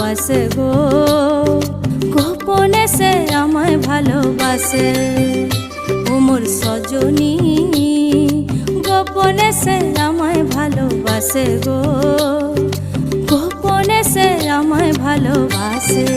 ভালোবাসে গো, গোপনে সে আমায় ভালোবাসে। ও মোর সজনী গোপনে সে আমায় ভালোবাসে গো, গোপনে সে আমায় ভালোবাসে।